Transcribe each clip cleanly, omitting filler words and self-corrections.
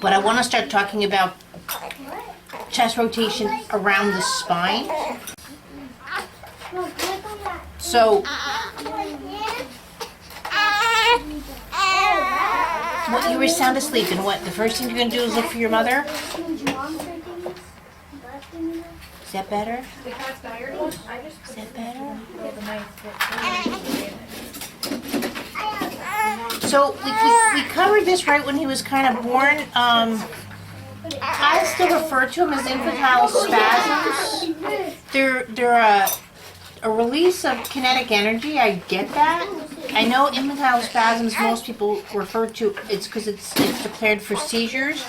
But I want to start talking about chest rotation around the spine. So, what, you were sound asleep, and what, the first thing you're going to do is look for your mother? Is that better? Is that better? So we covered this right when he was kind of born. I still refer to them as infantile spasms. They're a release of kinetic energy. I get that. I know infantile spasms, most people refer to it's because it's declared for seizures.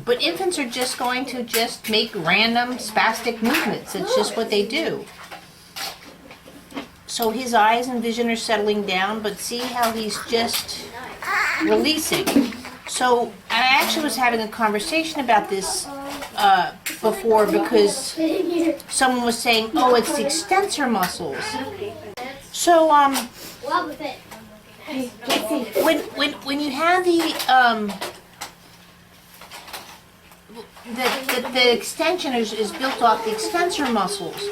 But infants are just going to just make random spastic movements. It's just what they do. So his eyes and vision are settling down, but see how he's just releasing. So I actually was having a conversation about this before because someone was saying, oh, it's the extensor muscles. So when you have the extension is built off the extensor muscles.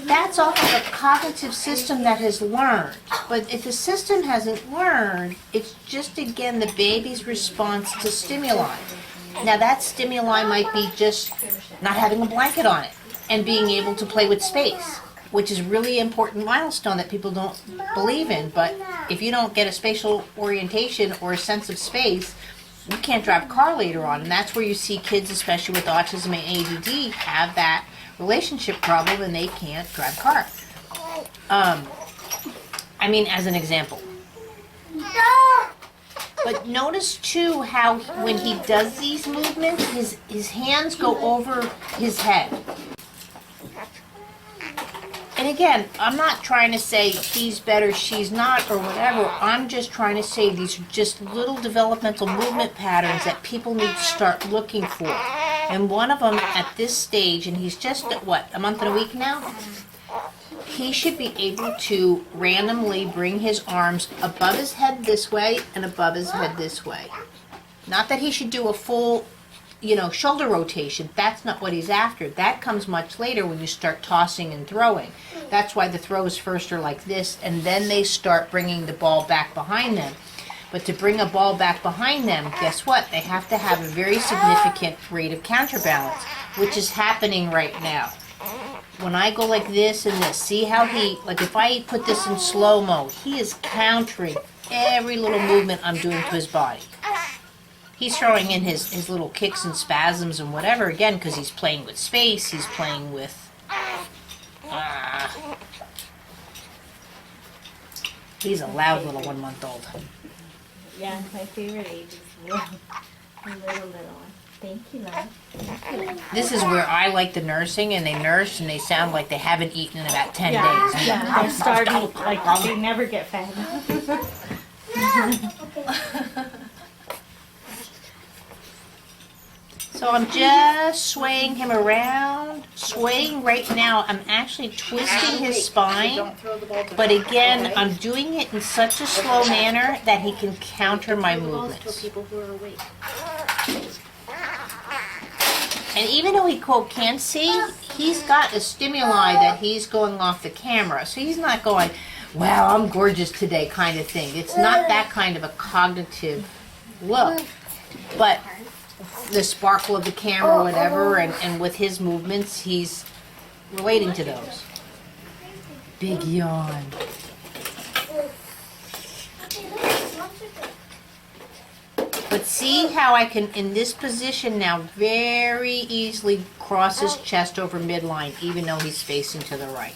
That's off of a cognitive system that has learned. But if the system hasn't learned, it's just, again, the baby's response to stimuli. Now, that stimuli might be just not having a blanket on it and being able to play with space, which is a really important milestone that people don't believe in. But if you don't get a spatial orientation or a sense of space, you can't drive a car later on. And that's where you see kids, especially with autism and ADD, have that relationship problem and they can't drive a car. I mean, as an example. But notice too how when he does these movements, his hands go over his head. And again, I'm not trying to say he's better, she's not, or whatever. I'm just trying to say these are just little developmental movement patterns that people need to start looking for. And one of them at this stage, and he's just at what, a month and a week now? He should be able to randomly bring his arms above his head this way and above his head this way. Not that he should do a full, shoulder rotation. That's not what he's after. That comes much later when you start tossing and throwing. That's why the throws first are like this, and then they start bringing the ball back behind them. But to bring a ball back behind them, guess what? They have to have a very significant rate of counterbalance, which is happening right now. When I go like this and this, see how if I put this in slow-mo, he is countering every little movement I'm doing to his body. He's throwing in his little kicks and spasms and whatever, again, because he's playing with space, he's playing with... he's a loud little 1-month-old. Yeah, my favorite age is little one. Thank you, love. This is where I like the nursing, and they nurse and they sound like they haven't eaten in about 10 days. Yeah, they're starving, like they never get fed. So I'm just swaying him around. Swaying right now, I'm actually twisting his spine. But again, I'm doing it in such a slow manner that he can counter my movements. And even though he, quote, can't see, he's got a stimuli that he's going off the camera. So he's not going, wow, I'm gorgeous today kind of thing. It's not that kind of a cognitive look. But the sparkle of the camera or whatever, and with his movements, he's relating to those. Big yawn. But see how I can, in this position now, very easily cross his chest over midline, even though he's facing to the right.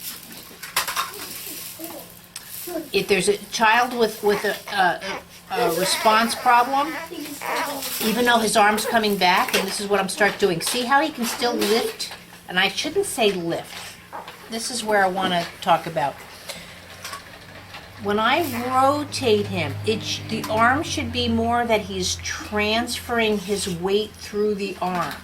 If there's a child with a response problem, even though his arm's coming back, and this is what I'm start doing, see how he can still lift? And I shouldn't say lift. This is where I want to talk about. When I rotate him, the arm should be more that he's transferring his weight through the arm.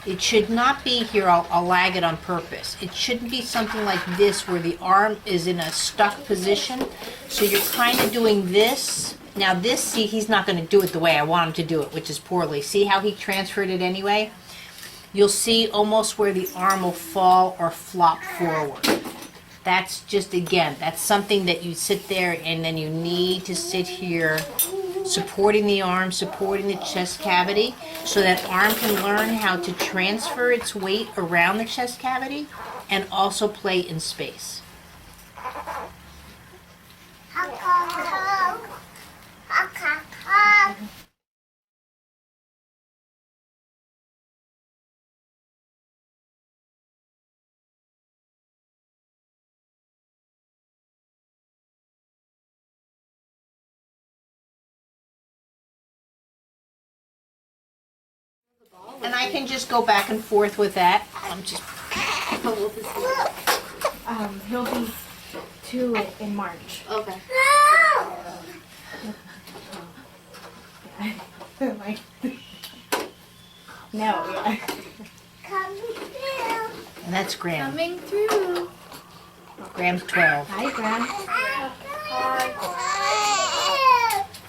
It should not be here, I'll lag it on purpose. It shouldn't be something like this where the arm is in a stuck position. So you're kind of doing this Now this, see, he's not going to do it the way I want him to do it, which is poorly. See how he transferred it anyway? You'll see almost where the arm will fall or flop forward. That's just, again, that's something that you sit there and then you need to sit here supporting the arm, supporting the chest cavity, so that arm can learn how to transfer its weight around the chest cavity and also play in space. And I can just go back and forth with that. I'm just. He'll be 2 in March. Okay. Like, no, yeah. And that's Graham. Coming through. Graham's 12. Hi, Gran.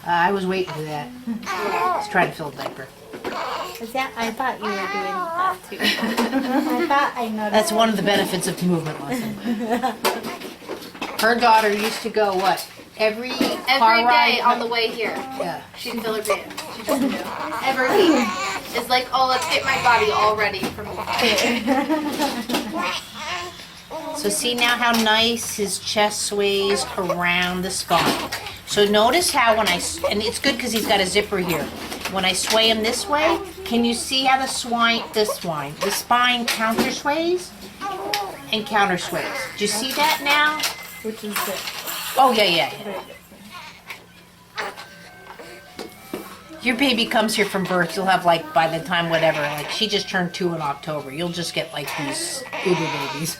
I was waiting for that. He's trying to fill a diaper. Is that? I thought you were doing that too. I thought I noticed. That's one of the benefits of movement lesson. Her daughter used to go, what? Every car Every ride? day on the way here, Yeah. she'd fill her band. She just knew. Every week. It's like, oh, let's get my body all ready for movement. So see now how nice his chest sways around the spine. So notice how when and it's good because he's got a zipper here. When I sway him this way, can you see how the spine counter sways and counter sways? Do you see that now? Which is good. Oh yeah. Your baby comes here from birth, you'll have like, by the time whatever, like she just turned 2 in October. You'll just get like these uber babies.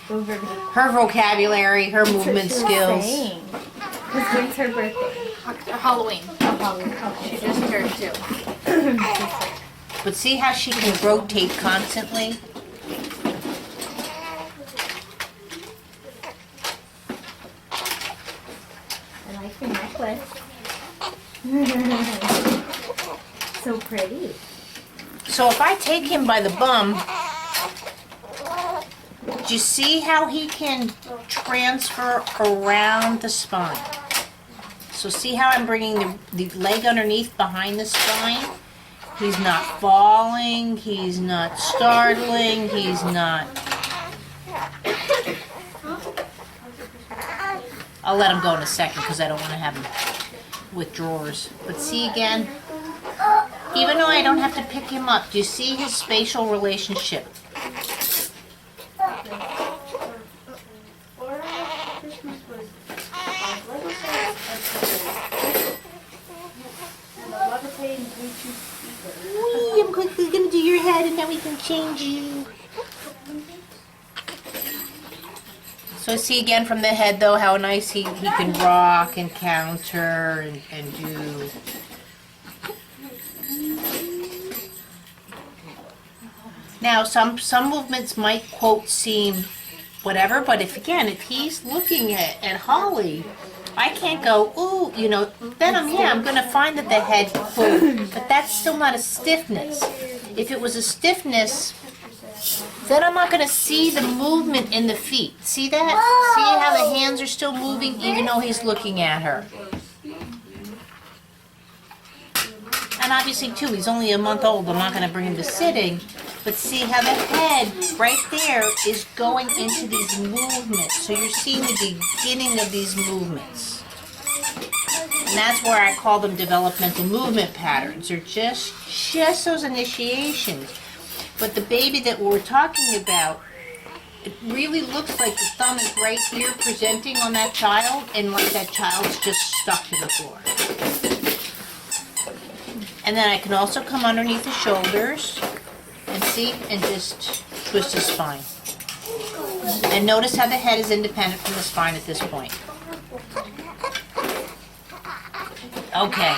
Her vocabulary, her movement skills. Because when's her birthday? Halloween. Okay. She just turned 2. But see how she can rotate constantly? I like your necklace. So pretty. So if I take him by the bum, do you see how he can transfer around the spine? So see how I'm bringing the leg underneath behind the spine? He's not falling, he's not startling, he's not... I'll let him go in a second because I don't want to have him with drawers. But see again, even though I don't have to pick him up, do you see his spatial relationship? Wee, I'm quickly going to do your head and then we can change you. So see again from the head though how nice he can rock and counter and do. Now some movements might quote seem whatever, but if he's looking at Holly, I can't go, ooh, then I'm going to find that the head quote, but that's still not a stiffness. If it was a stiffness, then I'm not going to see the movement in the feet. See that? See how the hands are still moving even though he's looking at her. And obviously, too, he's only a month old. I'm not going to bring him to sitting. But see how the head right there is going into these movements. So you're seeing the beginning of these movements. And that's where I call them developmental movement patterns. They're just those initiations. But the baby that we're talking about, it really looks like the thumb is right here presenting on that child, and like that child's just stuck to the floor. And then I can also come underneath the shoulders and see, and just twist his spine. And notice how the head is independent from the spine at this point. Okay.